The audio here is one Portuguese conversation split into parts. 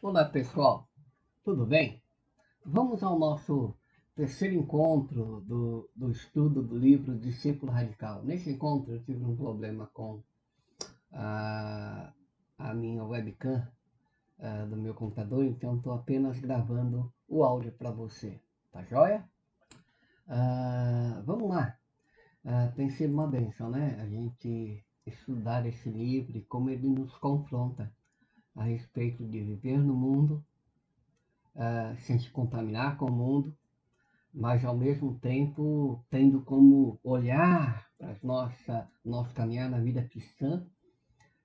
Olá pessoal, tudo bem? Vamos ao nosso terceiro encontro do estudo do livro Discípulo Radical. Nesse encontro eu tive um problema com a, a minha webcam do meu computador, então estou apenas gravando o áudio para você, tá joia? Vamos lá. Tem sido uma bênção, né? A gente estudar esse livro e como ele nos confronta a respeito de viver no mundo sem se contaminar com o mundo, mas ao mesmo tempo tendo como olhar para nosso caminhar na vida cristã,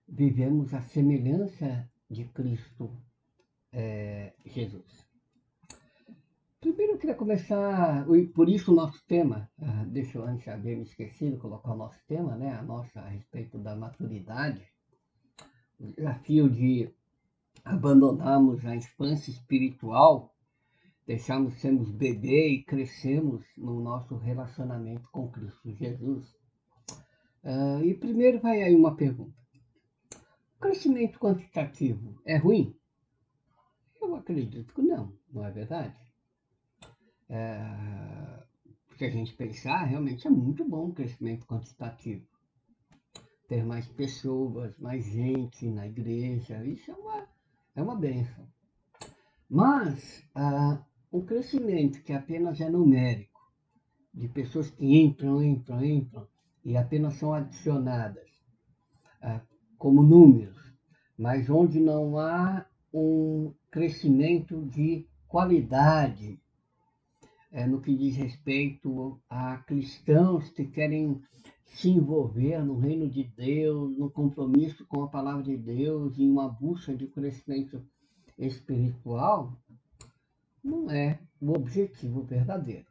vivemos a semelhança de Cristo Jesus. Primeiro eu queria começar, por isso o nosso tema, deixa eu antes haver me esquecido, colocar o nosso tema, né, a respeito da maturidade, o desafio de abandonarmos a infância espiritual, deixarmos sermos bebê e crescemos no nosso relacionamento com Cristo Jesus. E primeiro vai aí uma pergunta. O crescimento quantitativo é ruim? Eu acredito que não é verdade? Se a gente pensar, realmente é muito bom o crescimento quantitativo. Ter mais pessoas, mais gente na igreja, isso é uma bênção. Mas o crescimento que apenas é numérico, de pessoas que entram e apenas são adicionadas como números, mas onde não há um crescimento de qualidade no que diz respeito a cristãos que querem se envolver no reino de Deus, no compromisso com a palavra de Deus, em uma busca de crescimento espiritual, não é o objetivo verdadeiro.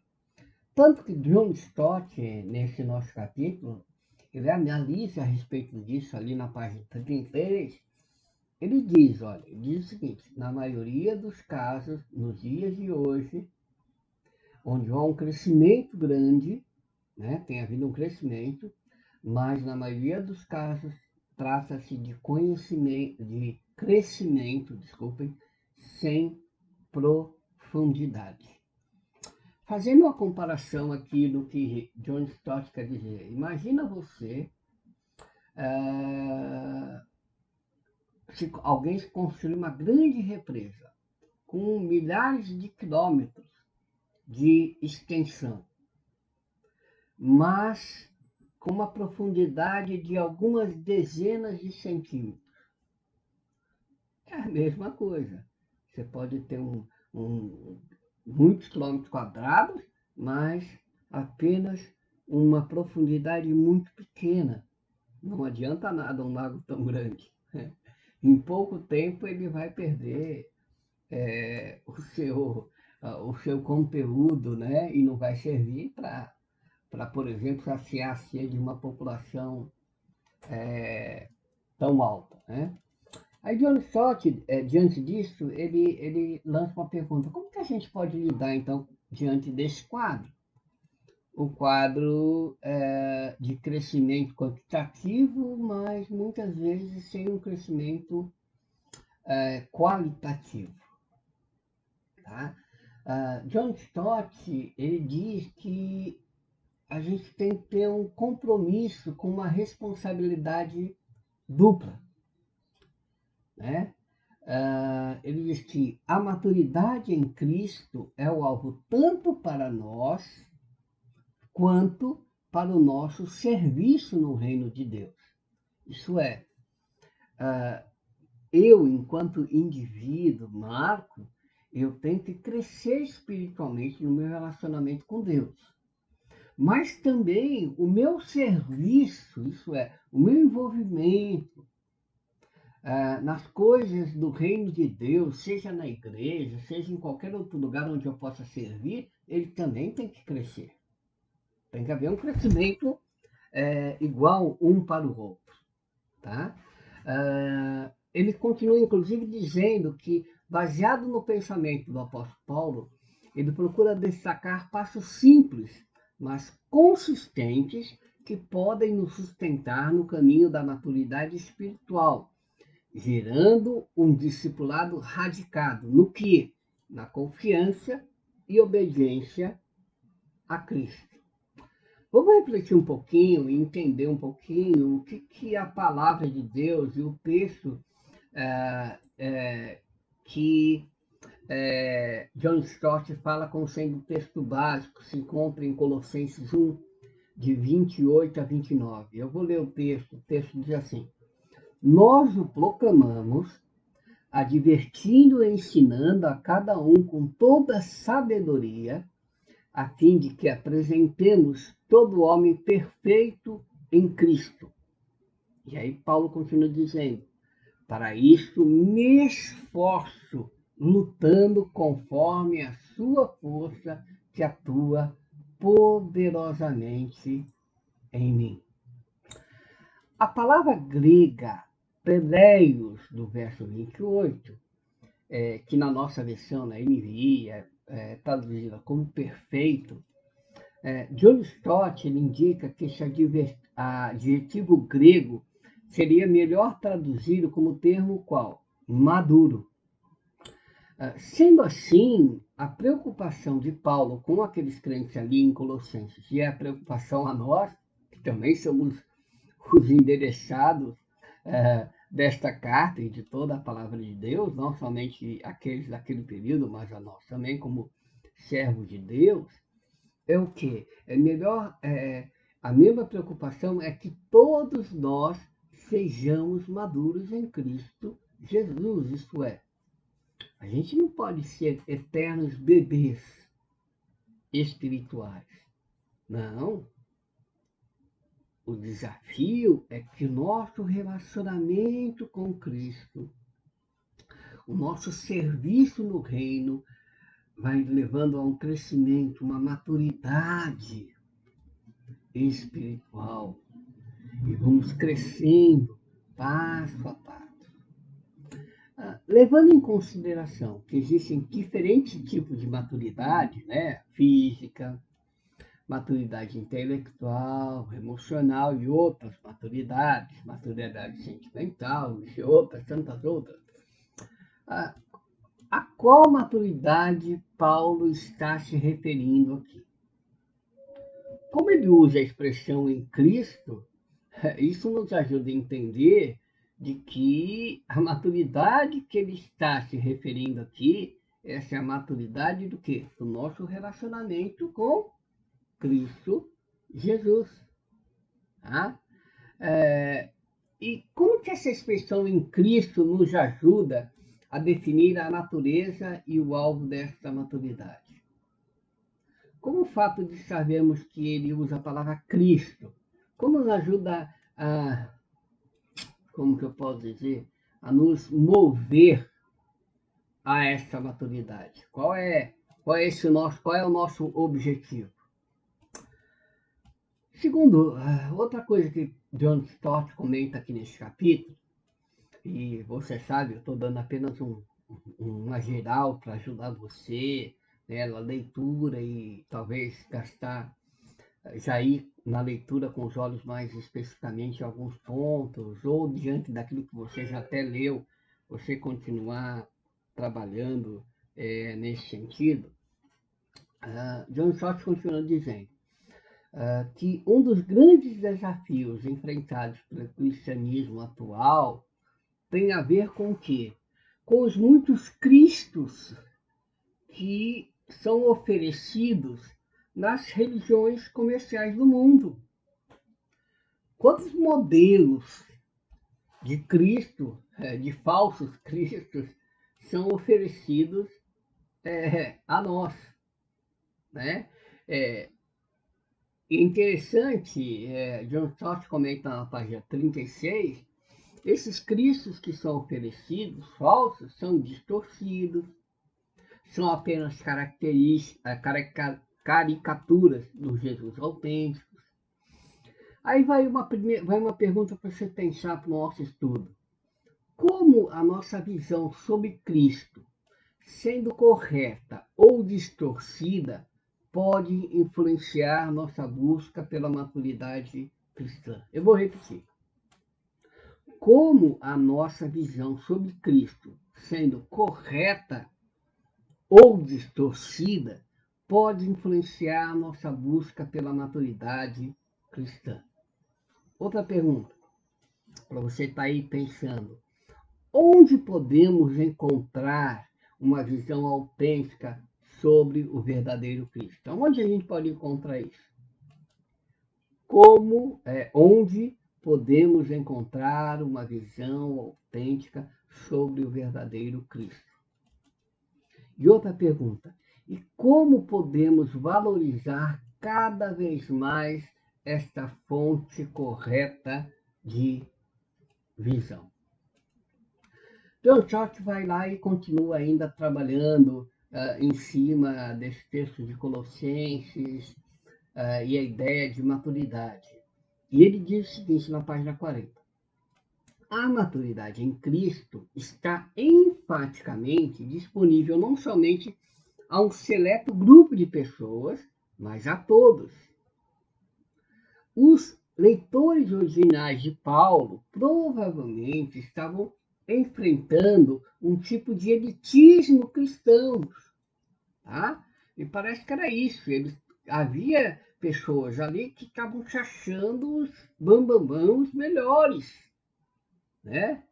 Tanto que John Stott, nesse nosso capítulo, ele analisa a respeito disso ali na página 33, ele diz o seguinte, na maioria dos casos, nos dias de hoje, onde há um crescimento grande, né, tem havido um crescimento, mas na maioria dos casos trata-se de crescimento, sem profundidade. Fazendo uma comparação aqui do que John Stott quer dizer, imagina você se alguém construir uma grande represa com milhares de quilômetros de extensão, mas com uma profundidade de algumas dezenas de centímetros. É a mesma coisa. Você pode ter muitos quilômetros quadrados, mas apenas uma profundidade muito pequena. Não adianta nada um lago tão grande. Em pouco tempo ele vai perder o seu conteúdo, né? E não vai servir para, por exemplo, saciar a sede de uma população tão alta, né? Aí John Stott, diante disso, ele lança uma pergunta: como que a gente pode lidar, então, diante desse quadro? O quadro de crescimento quantitativo, mas muitas vezes sem um crescimento qualitativo. Tá? John Stott, ele diz que a gente tem que ter um compromisso com uma responsabilidade dupla, né? Ele diz que a maturidade em Cristo é o alvo tanto para nós quanto para o nosso serviço no reino de Deus. Isso é, eu, enquanto indivíduo, Marco, eu tenho que crescer espiritualmente no meu relacionamento com Deus. Mas também o meu serviço, isso é, o meu envolvimento nas coisas do reino de Deus, seja na igreja, seja em qualquer outro lugar onde eu possa servir, ele também tem que crescer. Tem que haver um crescimento igual um para o outro. Tá? Ele continua, inclusive, dizendo que, baseado no pensamento do apóstolo Paulo, ele procura destacar passos simples, mas consistentes, que podem nos sustentar no caminho da maturidade espiritual. gerando um discipulado radicado no que? Na confiança e obediência a Cristo. Vamos refletir um pouquinho e entender um pouquinho o que a palavra de Deus e o texto que John Stott fala como sendo o texto básico, se encontra em Colossenses 1, de 28 a 29. Eu vou ler o texto diz assim: Nós o proclamamos, advertindo e ensinando a cada um com toda sabedoria, a fim de que apresentemos todo homem perfeito em Cristo. E aí Paulo continua dizendo: para isso me esforço, lutando conforme a sua força que atua poderosamente em mim. A palavra grega peleios, do verso 28, que na nossa versão, na NVI, é traduzida como perfeito, John Stott ele indica que esse adjetivo grego seria melhor traduzido como termo qual? Maduro. Sendo assim, a preocupação de Paulo com aqueles crentes ali em Colossenses e a preocupação a nós, que também somos os endereçados desta carta e de toda a palavra de Deus, não somente aqueles daquele período, mas a nós também como servos de Deus, é o quê? A mesma preocupação é que todos nós sejamos maduros em Cristo Jesus, isto é, a gente não pode ser eternos bebês espirituais. Não. O desafio é que o nosso relacionamento com Cristo, o nosso serviço no reino, vai levando a um crescimento, uma maturidade espiritual. E vamos crescendo passo a passo. Levando em consideração que existem diferentes tipos de maturidade, né? Física, maturidade intelectual, emocional e outras maturidades, maturidade sentimental e outras, tantas outras. A qual maturidade Paulo está se referindo aqui? Como ele usa a expressão em Cristo, isso nos ajuda a entender de que a maturidade que ele está se referindo aqui, essa é a maturidade do quê? Do nosso relacionamento com Cristo Jesus. Tá? E como que essa expressão em Cristo nos ajuda a definir a natureza e o alvo desta maturidade? Como o fato de sabermos que ele usa a palavra Cristo, como nos ajuda a, como que eu posso dizer, a nos mover a essa maturidade? Qual é o nosso objetivo? Segundo, outra coisa que John Stott comenta aqui nesse capítulo, e você sabe, eu estou dando apenas uma geral para ajudar você, né, na leitura e talvez já ir na leitura com os olhos mais especificamente em alguns pontos, ou diante daquilo que você já até leu, você continuar trabalhando nesse sentido. John Stott continua dizendo que um dos grandes desafios enfrentados pelo cristianismo atual tem a ver com o quê? Com os muitos cristos que são oferecidos nas religiões comerciais do mundo. Quantos modelos de Cristo, de falsos cristos, são oferecidos a nós, né? É interessante, John Stott comenta na página 36, esses cristos que são oferecidos, falsos, são distorcidos, são apenas caricaturas do Jesus autêntico. Aí vai uma pergunta para você pensar para o nosso estudo. Como a nossa visão sobre Cristo, sendo correta ou distorcida, pode influenciar nossa busca pela maturidade cristã? Eu vou repetir. como a nossa visão sobre Cristo, sendo correta ou distorcida, pode influenciar a nossa busca pela maturidade cristã. Outra pergunta, para você estar aí pensando: onde podemos encontrar uma visão autêntica sobre o verdadeiro Cristo? Onde a gente pode encontrar isso? Onde podemos encontrar uma visão autêntica sobre o verdadeiro Cristo? E outra pergunta: e como podemos valorizar cada vez mais esta fonte correta de visão? John Stott vai lá e continua ainda trabalhando em cima desse texto de Colossenses e a ideia de maturidade. E ele diz o seguinte na página 40. A maturidade em Cristo está enfaticamente disponível não somente a um seleto grupo de pessoas, mas a todos. Os leitores originais de Paulo provavelmente estavam enfrentando um tipo de elitismo cristão, tá? E parece que era isso. Havia pessoas ali que estavam se achando os bambambãs melhores, né?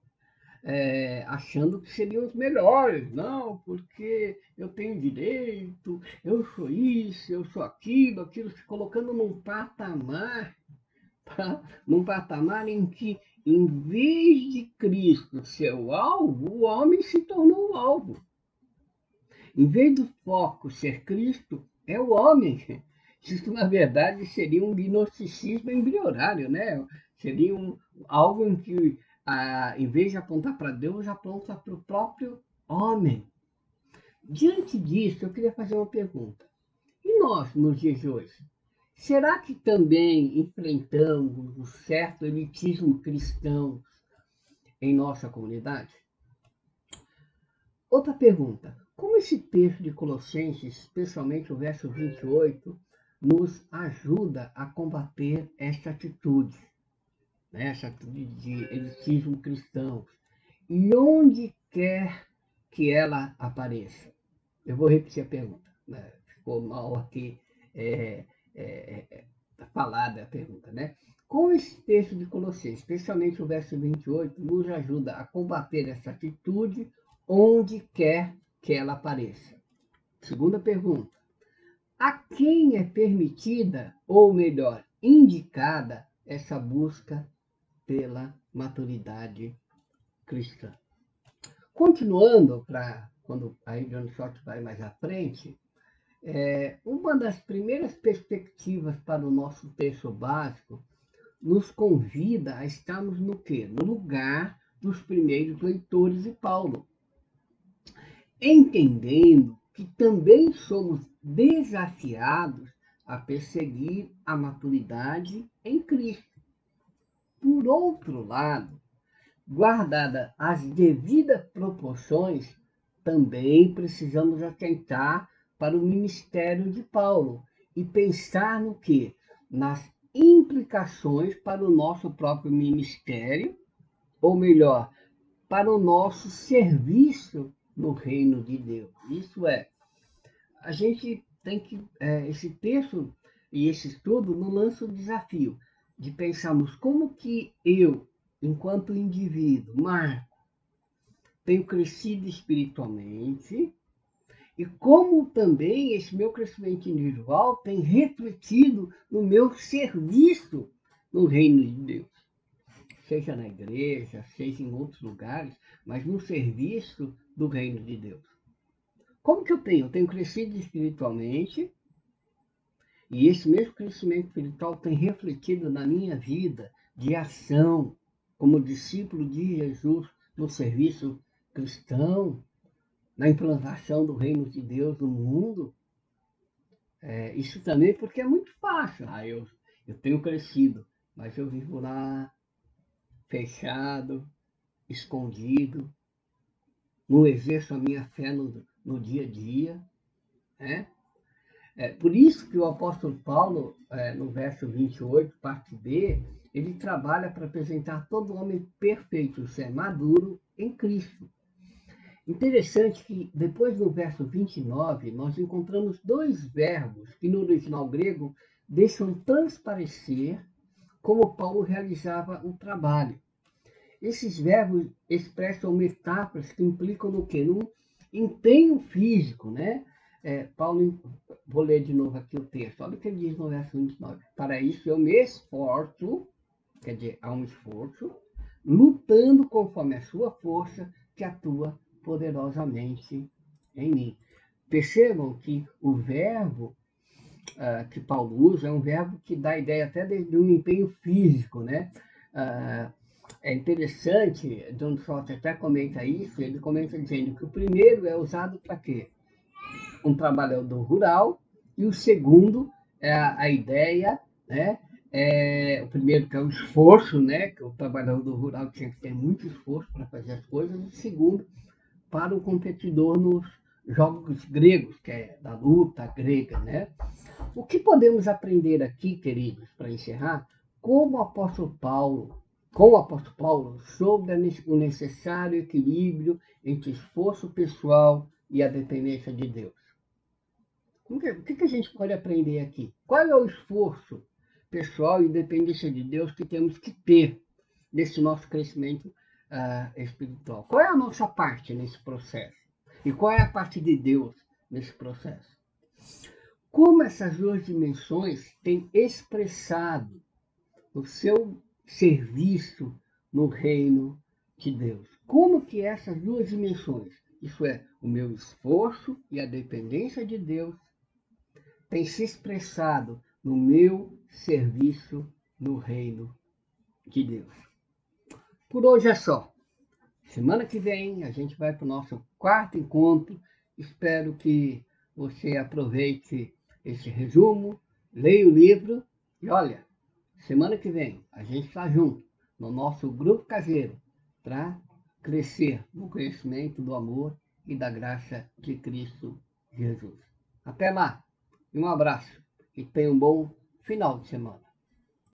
Achando que seriam os melhores. Não, porque eu tenho direito, eu sou isso, eu sou aquilo, se colocando tá? Num patamar em que, em vez de Cristo ser o alvo, o homem se tornou o alvo. Em vez do foco ser Cristo, é o homem. Isso, na verdade, seria um gnosticismo embrionário, né? Seria algo em que, em vez de apontar para Deus, aponta para o próprio homem. Diante disso, eu queria fazer uma pergunta. E nós, nos dias de hoje? Será que também enfrentamos um certo elitismo cristão em nossa comunidade? Outra pergunta: como esse texto de Colossenses, especialmente o verso 28, nos ajuda a combater essa atitude, né? Essa atitude de elitismo cristão? E onde quer que ela apareça? Eu vou repetir a pergunta, né? Ficou mal aqui é, é, é, falada a pergunta, né? Como esse texto de Colossenses, especialmente o verso 28, nos ajuda a combater essa atitude onde quer que ela apareça? Segunda pergunta: a quem é permitida, ou melhor, indicada, essa busca pela maturidade cristã? Continuando, para quando a John Stott vai mais à frente, uma das primeiras perspectivas para o nosso texto básico nos convida a estarmos no quê? No lugar dos primeiros leitores de Paulo, entendendo que também somos desafiados a perseguir a maturidade em Cristo. Por outro lado, guardadas as devidas proporções, também precisamos atentar para o ministério de Paulo e pensar no que? Nas implicações para o nosso próprio ministério, ou melhor, para o nosso serviço no reino de Deus. Isso é, a gente tem que, esse texto e esse estudo nos lança o desafio de pensarmos como que eu, enquanto indivíduo, Marco, tenho crescido espiritualmente e como também esse meu crescimento individual tem refletido no meu serviço no reino de Deus. Seja na igreja, seja em outros lugares, mas no serviço do reino de Deus. Como que eu tenho? Eu tenho crescido espiritualmente e esse mesmo crescimento espiritual tem refletido na minha vida de ação como discípulo de Jesus no serviço cristão, na implantação do reino de Deus no mundo. Isso também porque é muito fácil. Eu tenho crescido, mas eu vivo lá fechado, escondido, não exerço a minha fé no dia a dia, né? Por isso que o apóstolo Paulo, no verso 28, parte B, ele trabalha para apresentar todo homem perfeito, isso é, maduro em Cristo. Interessante que depois do verso 29, nós encontramos dois verbos que no original grego deixam transparecer como Paulo realizava o trabalho. Esses verbos expressam metáforas que implicam no quê? Num empenho físico, né? Paulo, vou ler de novo aqui o texto. Olha o que ele diz no verso 29. Para isso eu me esforço, quer dizer, há um esforço, lutando conforme a sua força que atua poderosamente em mim. Percebam que o verbo que Paulo usa é um verbo que dá a ideia até de um empenho físico, né? Uh, é interessante, John Stott até comenta isso, ele comenta dizendo que o primeiro é usado para quê? Um trabalhador rural, e o segundo é a ideia, né? O primeiro que é o esforço, né? Que o trabalhador rural tinha que ter muito esforço para fazer as coisas, e o segundo para o competidor nos jogos gregos, que é da luta grega, né? O que podemos aprender aqui, queridos, para encerrar, como o apóstolo Paulo, com o apóstolo Paulo, sobre o necessário equilíbrio entre esforço pessoal e a dependência de Deus? O que a gente pode aprender aqui? Qual é o esforço pessoal e dependência de Deus que temos que ter nesse nosso crescimento espiritual? Qual é a nossa parte nesse processo? E qual é a parte de Deus nesse processo? Como essas duas dimensões têm expressado o seu serviço no reino de Deus? Como que essas duas dimensões, isso é, o meu esforço e a dependência de Deus, têm se expressado no meu serviço no reino de Deus? Por hoje é só. Semana que vem a gente vai para o nosso quarto encontro. Espero que você aproveite esse resumo, leia o livro e olha, semana que vem a gente está junto no nosso grupo caseiro para crescer no conhecimento do amor e da graça de Cristo Jesus. Até lá, um abraço e tenha um bom final de semana.